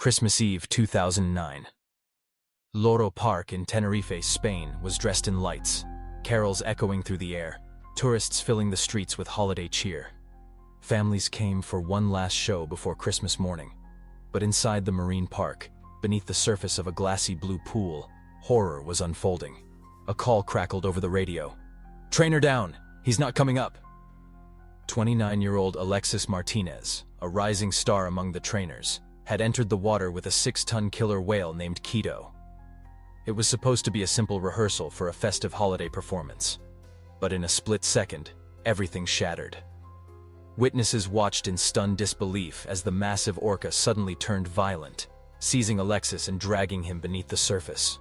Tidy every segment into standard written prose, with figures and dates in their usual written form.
Christmas Eve 2009. Loro Parque in Tenerife, Spain, was dressed in lights, carols echoing through the air, tourists filling the streets with holiday cheer. Families came for one last show before Christmas morning. But inside the marine park, beneath the surface of a glassy blue pool, horror was unfolding. A call crackled over the radio. "Trainer down! He's not coming up!" 29-year-old Alexis Martínez, a rising star among the trainers, had entered the water with a 6-ton killer whale named Keto. It was supposed to be a simple rehearsal for a festive holiday performance. But in a split second, everything shattered. Witnesses watched in stunned disbelief as the massive orca suddenly turned violent, seizing Alexis and dragging him beneath the surface.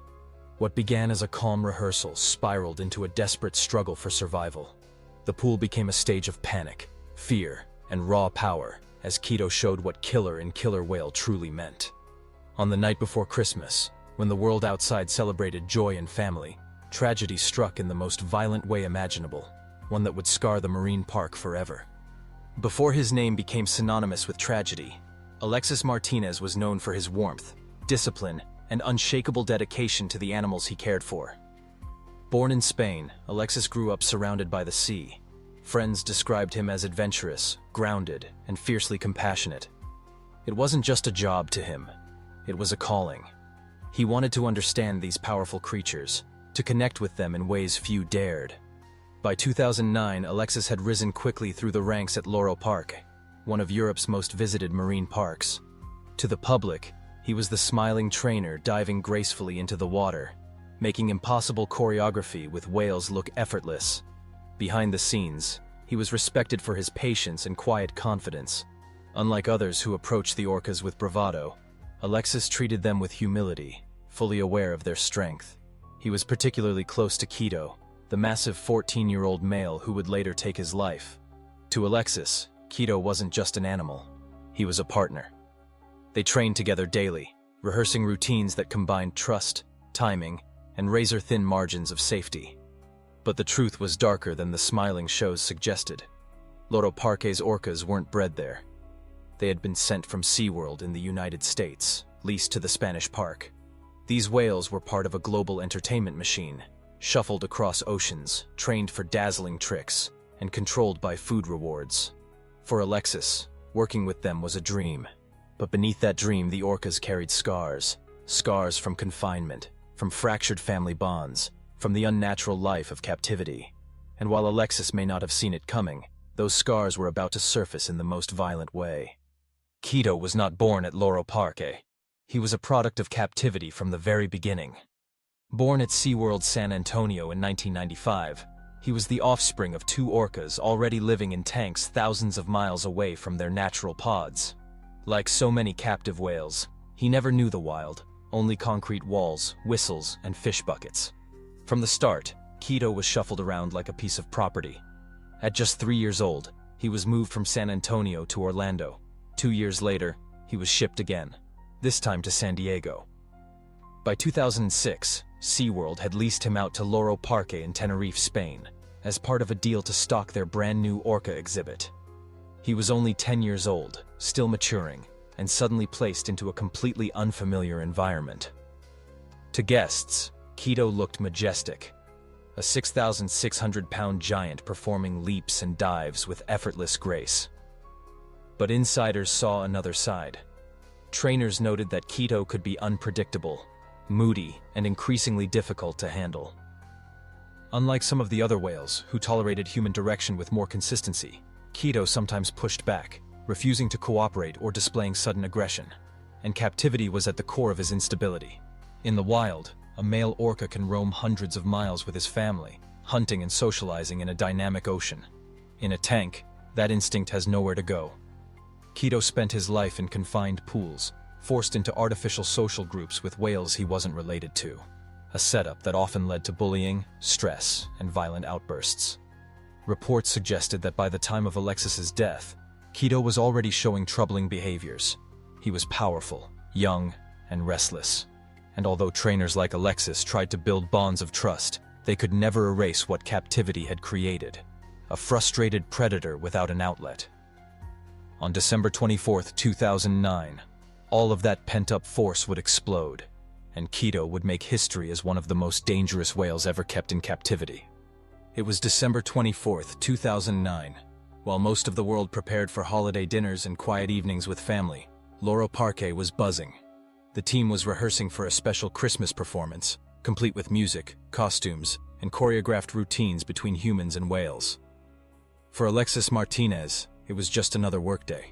What began as a calm rehearsal spiraled into a desperate struggle for survival. The pool became a stage of panic, fear, and raw power as Keto showed what killer and killer whale truly meant. On the night before Christmas, when the world outside celebrated joy and family, tragedy struck in the most violent way imaginable, one that would scar the marine park forever. Before his name became synonymous with tragedy, Alexis Martínez was known for his warmth, discipline, and unshakable dedication to the animals he cared for. Born in Spain, Alexis grew up surrounded by the sea. Friends described him as adventurous, grounded, and fiercely compassionate. It wasn't just a job to him, it was a calling. He wanted to understand these powerful creatures, to connect with them in ways few dared. By 2009, Alexis had risen quickly through the ranks at Loro Parque, one of Europe's most visited marine parks. To the public, he was the smiling trainer diving gracefully into the water, making impossible choreography with whales look effortless. Behind the scenes, he was respected for his patience and quiet confidence. Unlike others who approached the orcas with bravado, Alexis treated them with humility, fully aware of their strength. He was particularly close to Keto, the massive 14-year-old male who would later take his life. To Alexis, Keto wasn't just an animal, he was a partner. They trained together daily, rehearsing routines that combined trust, timing, and razor-thin margins of safety. But the truth was darker than the smiling shows suggested. Loro Parque's orcas weren't bred there. They had been sent from SeaWorld in the United States, leased to the Spanish park. These whales were part of a global entertainment machine, shuffled across oceans, trained for dazzling tricks, and controlled by food rewards. For Alexis, working with them was a dream. But beneath that dream, the orcas carried scars. Scars from confinement, from fractured family bonds, from the unnatural life of captivity. And while Alexis may not have seen it coming, those scars were about to surface in the most violent way. Keto was not born at Loro Parque. He was a product of captivity from the very beginning. Born at SeaWorld San Antonio in 1995, he was the offspring of 2 orcas already living in tanks thousands of miles away from their natural pods. Like so many captive whales, he never knew the wild, only concrete walls, whistles, and fish buckets. From the start, Keto was shuffled around like a piece of property. At just 3 years old, he was moved from San Antonio to Orlando. 2 years later, he was shipped again, this time to San Diego. By 2006, SeaWorld had leased him out to Loro Parque in Tenerife, Spain, as part of a deal to stock their brand new orca exhibit. He was only 10 years old, still maturing, and suddenly placed into a completely unfamiliar environment. To guests, Keto looked majestic, a 6,600-pound giant performing leaps and dives with effortless grace. But insiders saw another side. Trainers noted that Keto could be unpredictable, moody, and increasingly difficult to handle. Unlike some of the other whales, who tolerated human direction with more consistency, Keto sometimes pushed back, refusing to cooperate or displaying sudden aggression, and captivity was at the core of his instability. In the wild, a male orca can roam hundreds of miles with his family, hunting and socializing in a dynamic ocean. In a tank, that instinct has nowhere to go. Keto spent his life in confined pools, forced into artificial social groups with whales he wasn't related to, a setup that often led to bullying, stress, and violent outbursts. Reports suggested that by the time of Alexis's death, Keto was already showing troubling behaviors. He was powerful, young, and restless. And although trainers like Alexis tried to build bonds of trust, they could never erase what captivity had created, a frustrated predator without an outlet. On December 24, 2009, All of that pent-up force would explode, and Keto would make history as one of the most dangerous whales ever kept in captivity. It was December 24th, 2009. While most of the world prepared for holiday dinners and quiet evenings with family, Loro Parque was buzzing. The team was rehearsing for a special Christmas performance, complete with music, costumes, and choreographed routines between humans and whales. For Alexis Martínez, it was just another workday.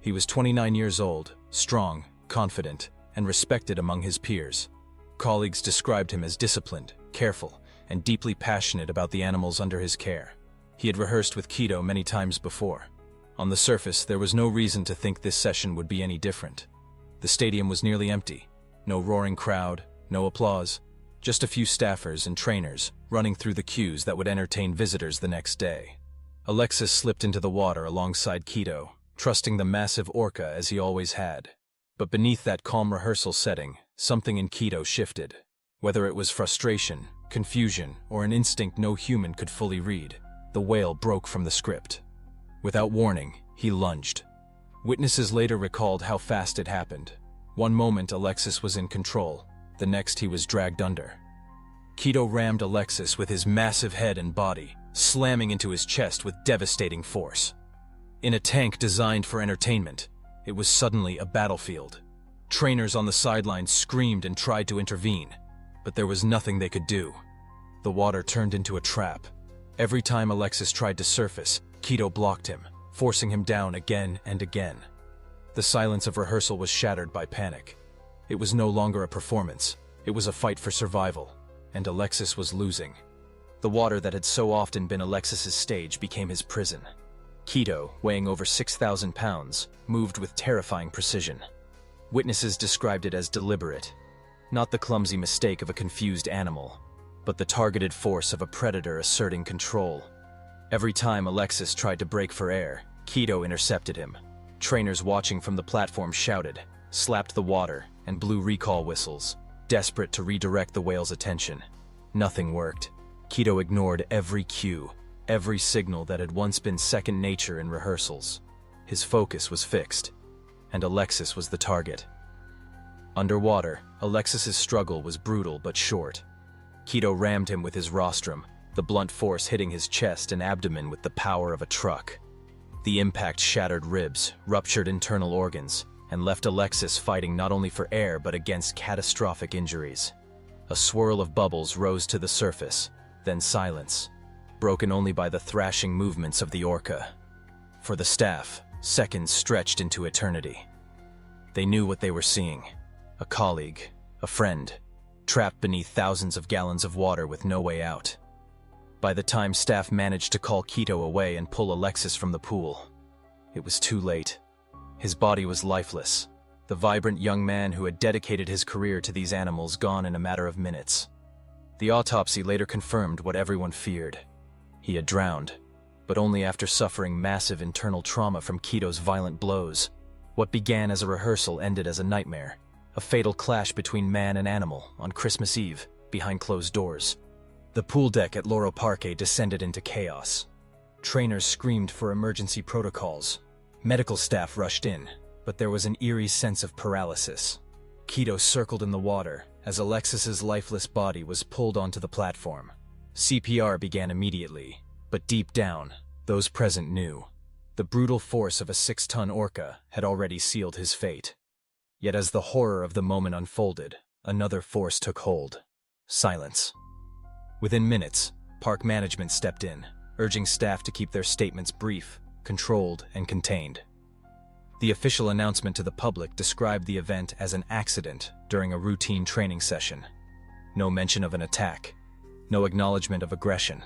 He was 29 years old, strong, confident, and respected among his peers. Colleagues described him as disciplined, careful, and deeply passionate about the animals under his care. He had rehearsed with Keto many times before. On the surface, there was no reason to think this session would be any different. The stadium was nearly empty. No roaring crowd, no applause, just a few staffers and trainers running through the cues that would entertain visitors the next day. Alexis slipped into the water alongside Keto, trusting the massive orca as he always had. But beneath that calm rehearsal setting, something in Keto shifted. Whether it was frustration, confusion, or an instinct no human could fully read, the whale broke from the script. Without warning, he lunged. Witnesses later recalled how fast it happened. One moment Alexis was in control, the next he was dragged under. Keto rammed Alexis with his massive head and body, slamming into his chest with devastating force. In a tank designed for entertainment, it was suddenly a battlefield. Trainers on the sidelines screamed and tried to intervene, but there was nothing they could do. The water turned into a trap. Every time Alexis tried to surface, Keto blocked him, forcing him down again and again. The silence of rehearsal was shattered by panic. It was no longer a performance, it was a fight for survival, and Alexis was losing. The water that had so often been Alexis's stage became his prison. Keto, weighing over 6,000 pounds, moved with terrifying precision. Witnesses described it as deliberate, not the clumsy mistake of a confused animal, but the targeted force of a predator asserting control. Every time Alexis tried to break for air, Keto intercepted him. Trainers watching from the platform shouted, slapped the water, and blew recall whistles, desperate to redirect the whale's attention. Nothing worked. Keto ignored every cue, every signal that had once been second nature in rehearsals. His focus was fixed, and Alexis was the target. Underwater, Alexis's struggle was brutal but short. Keto rammed him with his rostrum, the blunt force hitting his chest and abdomen with the power of a truck. The impact shattered ribs, ruptured internal organs, and left Alexis fighting not only for air but against catastrophic injuries. A swirl of bubbles rose to the surface, then silence, broken only by the thrashing movements of the orca. For the staff, seconds stretched into eternity. They knew what they were seeing. A colleague, a friend, trapped beneath thousands of gallons of water with no way out. By the time staff managed to call Keto away and pull Alexis from the pool, it was too late. His body was lifeless, the vibrant young man who had dedicated his career to these animals gone in a matter of minutes. The autopsy later confirmed what everyone feared. He had drowned, but only after suffering massive internal trauma from Keto's violent blows. What began as a rehearsal ended as a nightmare, a fatal clash between man and animal on Christmas Eve, behind closed doors. The pool deck at Loro Parque descended into chaos. Trainers screamed for emergency protocols. Medical staff rushed in, but there was an eerie sense of paralysis. Keto circled in the water as Alexis's lifeless body was pulled onto the platform. CPR began immediately, but deep down, those present knew. The brutal force of a 6-ton orca had already sealed his fate. Yet as the horror of the moment unfolded, another force took hold. Silence. Within minutes, park management stepped in, urging staff to keep their statements brief, controlled, and contained. The official announcement to the public described the event as an accident during a routine training session. No mention of an attack. No acknowledgement of aggression.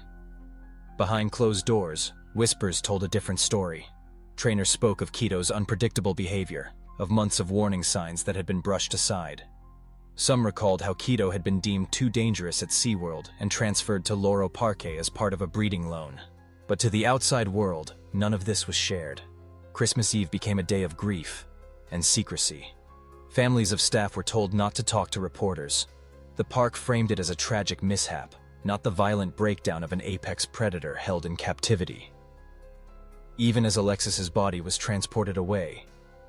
Behind closed doors, whispers told a different story. Trainers spoke of Keto's unpredictable behavior, of months of warning signs that had been brushed aside. Some recalled how Keto had been deemed too dangerous at SeaWorld and transferred to Loro Parque as part of a breeding loan. But to the outside world, none of this was shared. Christmas Eve became a day of grief and secrecy. Families of staff were told not to talk to reporters. The park framed it as a tragic mishap, not the violent breakdown of an apex predator held in captivity. Even as Alexis's body was transported away,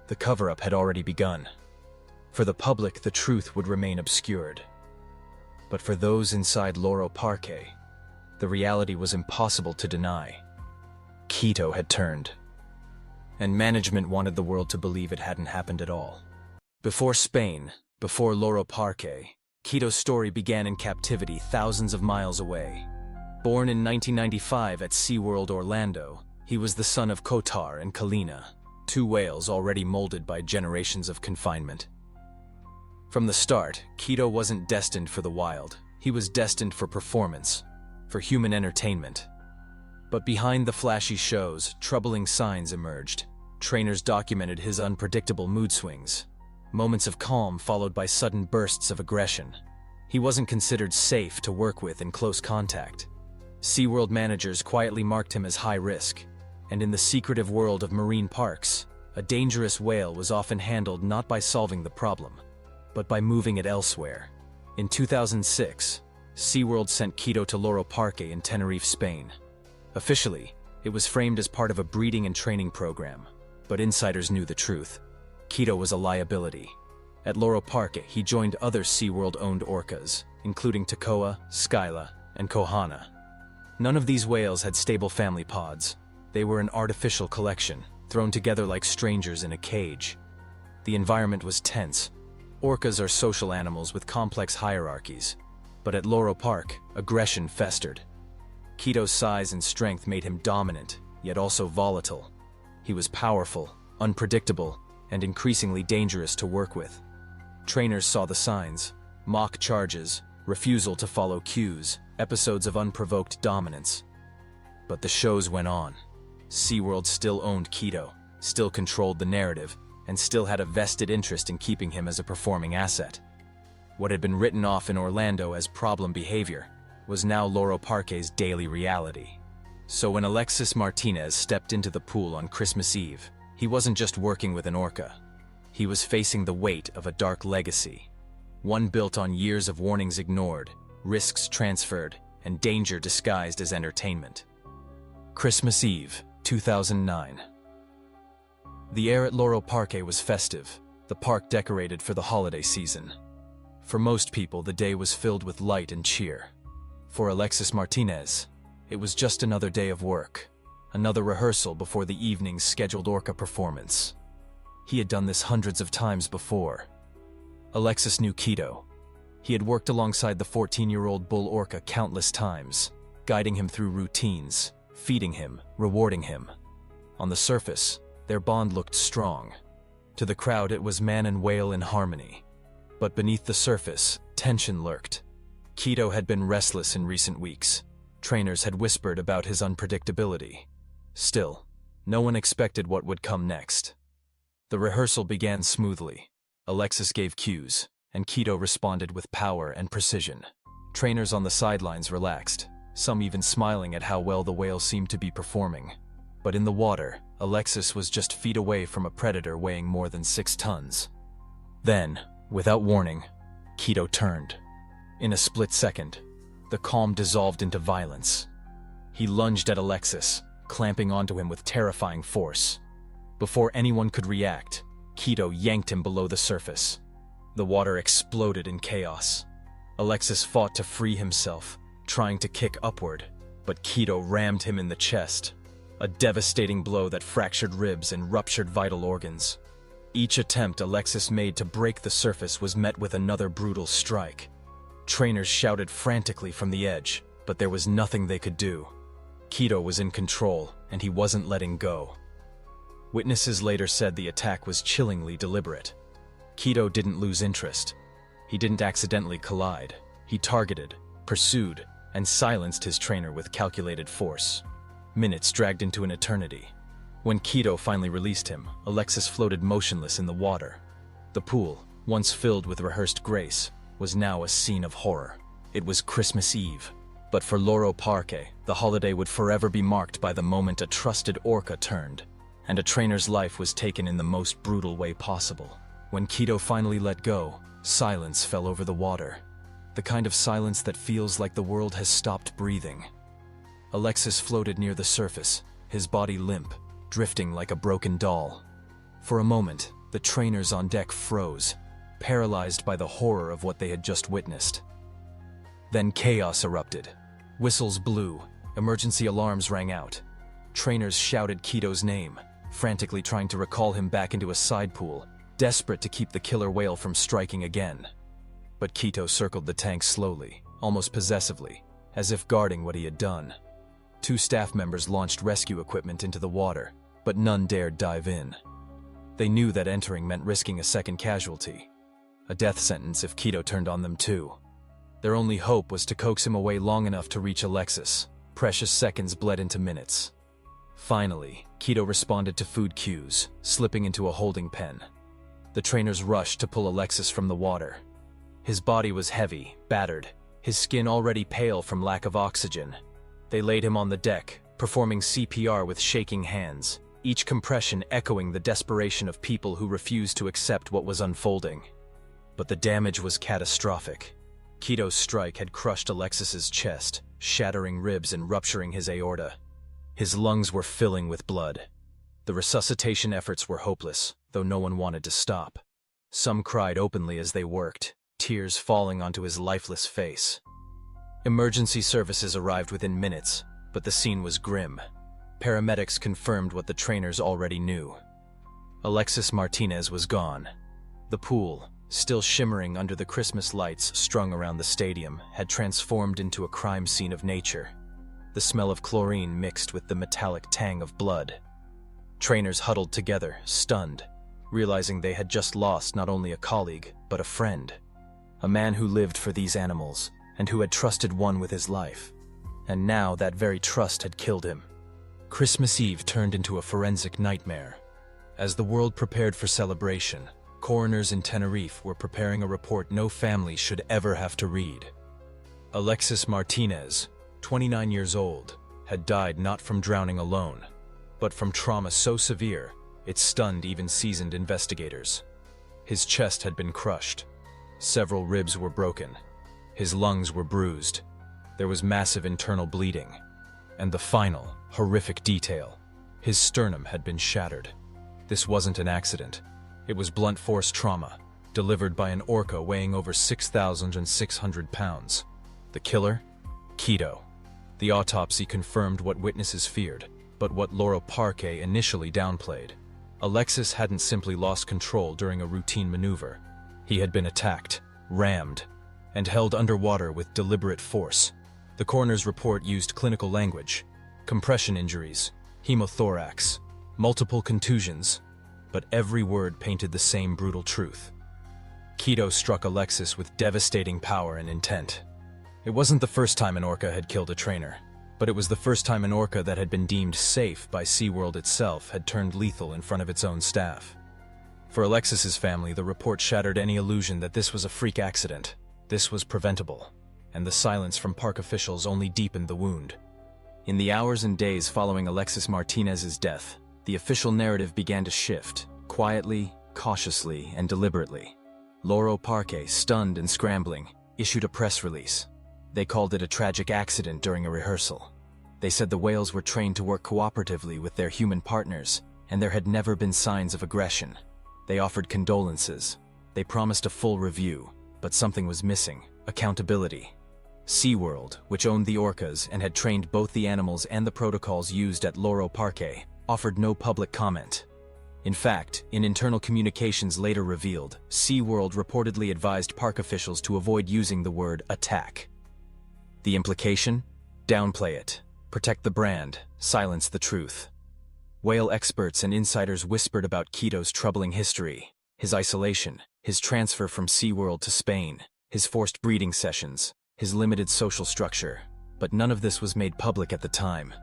the cover-up had already begun. For the public, the truth would remain obscured. But for those inside Loro Parque, the reality was impossible to deny. Keto had turned, and management wanted the world to believe it hadn't happened at all. Before Spain, before Loro Parque, Keto's story began in captivity thousands of miles away. Born in 1995 at SeaWorld Orlando, he was the son of Kotar and Kalina, two whales already molded by generations of confinement. From the start, Keto wasn't destined for the wild. He was destined for performance, for human entertainment. But behind the flashy shows, troubling signs emerged. Trainers documented his unpredictable mood swings, moments of calm followed by sudden bursts of aggression. He wasn't considered safe to work with in close contact. SeaWorld managers quietly marked him as high risk, and in the secretive world of marine parks, a dangerous whale was often handled not by solving the problem, but by moving it elsewhere. In 2006, SeaWorld sent Keto to Loro Parque in Tenerife, Spain. Officially, it was framed as part of a breeding and training program, but insiders knew the truth. Keto was a liability. At Loro Parque, he joined other SeaWorld-owned orcas, including Takoa, Skyla, and Kohana. None of these whales had stable family pods. They were an artificial collection, thrown together like strangers in a cage. The environment was tense. Orcas are social animals with complex hierarchies, but at Loro Parque, aggression festered. Keto's size and strength made him dominant, yet also volatile. He was powerful, unpredictable, and increasingly dangerous to work with. Trainers saw the signs: mock charges, refusal to follow cues, episodes of unprovoked dominance. But the shows went on. SeaWorld still owned Keto, still controlled the narrative, and still had a vested interest in keeping him as a performing asset. What had been written off in Orlando as problem behavior was now Loro Parque's daily reality. So when Alexis Martínez stepped into the pool on Christmas Eve, he wasn't just working with an orca. He was facing the weight of a dark legacy, one built on years of warnings ignored, risks transferred, and danger disguised as entertainment. Christmas Eve, 2009. The air at Loro Parque was festive, the park decorated for the holiday season. For most people, the day was filled with light and cheer. For Alexis Martínez, it was just another day of work, another rehearsal before the evening's scheduled orca performance. He had done this hundreds of times before. Alexis knew Keto. He had worked alongside the 14-year-old bull orca countless times, guiding him through routines, feeding him, rewarding him. On the surface, their bond looked strong. To the crowd, it was man and whale in harmony. But beneath the surface, tension lurked. Keto had been restless in recent weeks. Trainers had whispered about his unpredictability. Still, no one expected what would come next. The rehearsal began smoothly. Alexis gave cues, and Keto responded with power and precision. Trainers on the sidelines relaxed, some even smiling at how well the whale seemed to be performing. But in the water, Alexis was just feet away from a predator weighing more than 6 tons. Then, without warning, Keto turned. In a split second, the calm dissolved into violence. He lunged at Alexis, clamping onto him with terrifying force. Before anyone could react, Keto yanked him below the surface. The water exploded in chaos. Alexis fought to free himself, trying to kick upward, but Keto rammed him in the chest, a devastating blow that fractured ribs and ruptured vital organs. Each attempt Alexis made to break the surface was met with another brutal strike. Trainers shouted frantically from the edge, but there was nothing they could do. Keto was in control, and he wasn't letting go. Witnesses later said the attack was chillingly deliberate. Keto didn't lose interest. He didn't accidentally collide. He targeted, pursued, and silenced his trainer with calculated force. Minutes dragged into an eternity. When Keto finally released him, Alexis floated motionless in the water. The pool, once filled with rehearsed grace, was now a scene of horror. It was Christmas Eve. But for Loro Parque, the holiday would forever be marked by the moment a trusted orca turned, and a trainer's life was taken in the most brutal way possible. When Keto finally let go, silence fell over the water. The kind of silence that feels like the world has stopped breathing. Alexis floated near the surface, his body limp, drifting like a broken doll. For a moment, the trainers on deck froze. paralyzed by the horror of what they had just witnessed. Then chaos erupted. Whistles blew, emergency alarms rang out. Trainers shouted Keto's name, frantically trying to recall him back into a side pool, desperate to keep the killer whale from striking again. But Keto circled the tank slowly, almost possessively, as if guarding what he had done. 2 staff members launched rescue equipment into the water, but none dared dive in. They knew that entering meant risking a second casualty, a death sentence if Keto turned on them too. Their only hope was to coax him away long enough to reach Alexis. Precious seconds bled into minutes. Finally, Keto responded to food cues, slipping into a holding pen. The trainers rushed to pull Alexis from the water. His body was heavy, battered, his skin already pale from lack of oxygen. They laid him on the deck, performing CPR with shaking hands, each compression echoing the desperation of people who refused to accept what was unfolding. But the damage was catastrophic. Keto's strike had crushed Alexis's chest, shattering ribs and rupturing his aorta. His lungs were filling with blood. The resuscitation efforts were hopeless, though no one wanted to stop. Some cried openly as they worked, tears falling onto his lifeless face. Emergency services arrived within minutes, but the scene was grim. Paramedics confirmed what the trainers already knew. Alexis Martínez was gone. The pool, still shimmering under the Christmas lights strung around the stadium, had transformed into a crime scene of nature. The smell of chlorine mixed with the metallic tang of blood. Trainers huddled together, stunned, realizing they had just lost not only a colleague, but a friend. A man who lived for these animals, and who had trusted one with his life. And now that very trust had killed him. Christmas Eve turned into a forensic nightmare. As the world prepared for celebration, coroners in Tenerife were preparing a report no family should ever have to read. Alexis Martínez, 29 years old, had died not from drowning alone, but from trauma so severe it stunned even seasoned investigators. His chest had been crushed. Several ribs were broken. His lungs were bruised. There was massive internal bleeding. And the final, horrific detail: his sternum had been shattered. This wasn't an accident. It was blunt force trauma, delivered by an orca weighing over 6,600 pounds. The killer? Keto. The autopsy confirmed what witnesses feared, but what Loro Parque initially downplayed. Alexis hadn't simply lost control during a routine maneuver. He had been attacked, rammed, and held underwater with deliberate force. The coroner's report used clinical language: compression injuries, hemothorax, multiple contusions, but every word painted the same brutal truth. Keto struck Alexis with devastating power and intent. It wasn't the first time an orca had killed a trainer, but it was the first time an orca that had been deemed safe by SeaWorld itself had turned lethal in front of its own staff. For Alexis's family, the report shattered any illusion that this was a freak accident. This was preventable, and the silence from park officials only deepened the wound. In the hours and days following Alexis Martínez's death, the official narrative began to shift, quietly, cautiously, and deliberately. Loro Parque, stunned and scrambling, issued a press release. They called it a tragic accident during a rehearsal. They said the whales were trained to work cooperatively with their human partners, and there had never been signs of aggression. They offered condolences. They promised a full review, but something was missing: accountability. SeaWorld, which owned the orcas and had trained both the animals and the protocols used at Loro Parque, offered no public comment. In fact, in internal communications later revealed, SeaWorld reportedly advised park officials to avoid using the word attack. The implication? Downplay it. Protect the brand. Silence the truth. Whale experts and insiders whispered about Keto's troubling history, his isolation, his transfer from SeaWorld to Spain, his forced breeding sessions, his limited social structure. But none of this was made public at the time.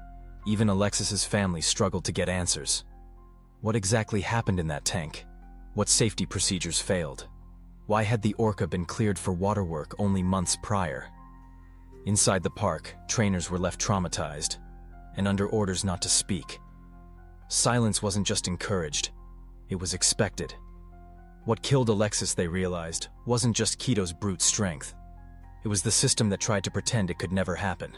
Even Alexis's family struggled to get answers. What exactly happened in that tank? What safety procedures failed? Why had the orca been cleared for water work only months prior? Inside the park, trainers were left traumatized, and under orders not to speak. Silence wasn't just encouraged, it was expected. What killed Alexis, they realized, wasn't just Keto's brute strength. It was the system that tried to pretend it could never happen.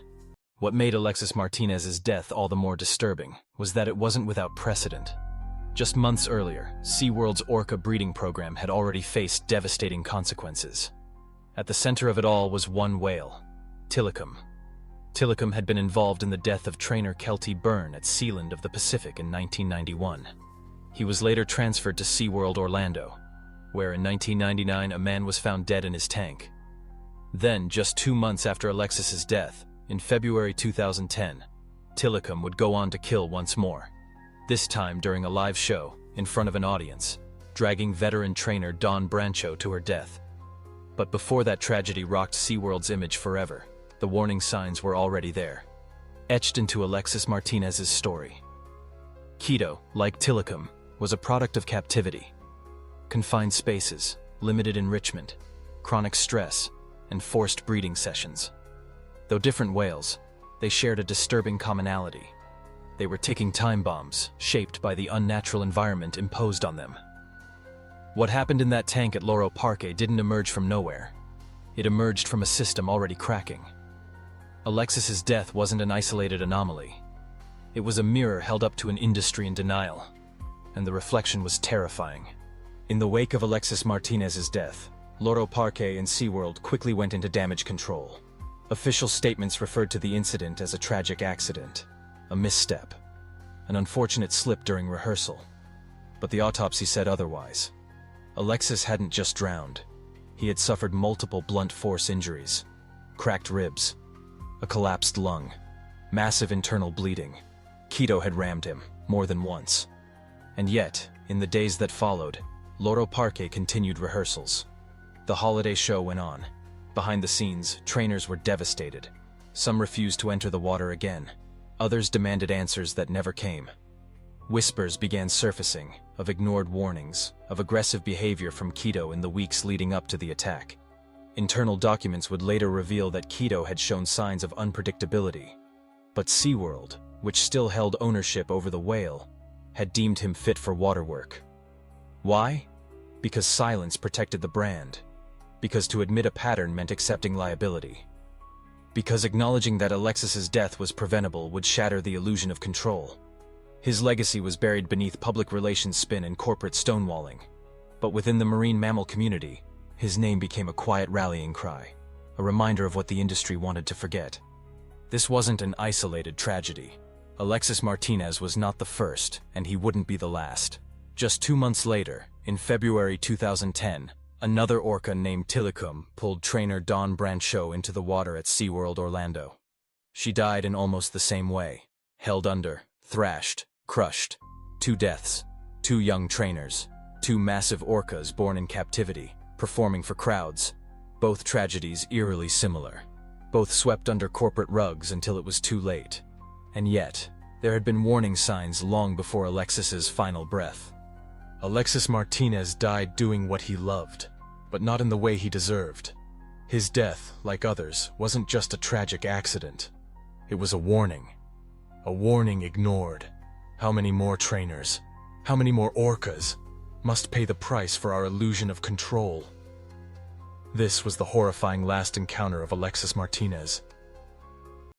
What made Alexis Martínez's death all the more disturbing was that it wasn't without precedent. Just months earlier, SeaWorld's orca breeding program had already faced devastating consequences. At the center of it all was one whale, Tilikum. Tilikum had been involved in the death of trainer Kelty Byrne at Sealand of the Pacific in 1991. He was later transferred to SeaWorld Orlando, where in 1999 a man was found dead in his tank. Then, just 2 months after Alexis's death, in February 2010, Tilikum would go on to kill once more, this time during a live show in front of an audience, dragging veteran trainer Dawn Brancho to her death. But before that tragedy rocked SeaWorld's image forever, the warning signs were already there, etched into Alexis Martínez's story. Keto, like Tilikum, was a product of captivity. Confined spaces, limited enrichment, chronic stress, and forced breeding sessions. Though different whales, they shared a disturbing commonality. They were ticking time bombs, shaped by the unnatural environment imposed on them. What happened in that tank at Loro Parque didn't emerge from nowhere. It emerged from a system already cracking. Alexis's death wasn't an isolated anomaly. It was a mirror held up to an industry in denial, and the reflection was terrifying. In the wake of Alexis Martínez's death, Loro Parque and SeaWorld quickly went into damage control. Official statements referred to the incident as a tragic accident, a misstep, an unfortunate slip during rehearsal. But the autopsy said otherwise. Alexis hadn't just drowned. He had suffered multiple blunt force injuries, cracked ribs, a collapsed lung, massive internal bleeding. Keto had rammed him more than once. And yet, in the days that followed, Loro Parque continued rehearsals. The holiday show went on. Behind the scenes, trainers were devastated. Some refused to enter the water again. Others demanded answers that never came. Whispers began surfacing of ignored warnings, of aggressive behavior from Keto in the weeks leading up to the attack. Internal documents would later reveal that Keto had shown signs of unpredictability. But SeaWorld, which still held ownership over the whale, had deemed him fit for water work. Why? Because silence protected the brand. Because to admit a pattern meant accepting liability. Because acknowledging that Alexis's death was preventable would shatter the illusion of control. His legacy was buried beneath public relations spin and corporate stonewalling. But within the marine mammal community, his name became a quiet rallying cry, a reminder of what the industry wanted to forget. This wasn't an isolated tragedy. Alexis Martínez was not the first, and he wouldn't be the last. Just 2 months later, in February 2010, another orca named Tilikum pulled trainer Dawn Brancho into the water at SeaWorld Orlando. She died in almost the same way, held under, thrashed, crushed. 2 deaths, 2 young trainers, 2 massive orcas born in captivity, performing for crowds. Both tragedies eerily similar. Both swept under corporate rugs until it was too late. And yet, there had been warning signs long before Alexis's final breath. Alexis Martínez died doing what he loved, but not in the way he deserved. His death, like others, wasn't just a tragic accident. It was a warning. A warning ignored. How many more trainers, how many more orcas, must pay the price for our illusion of control? This was the horrifying last encounter of Alexis Martínez,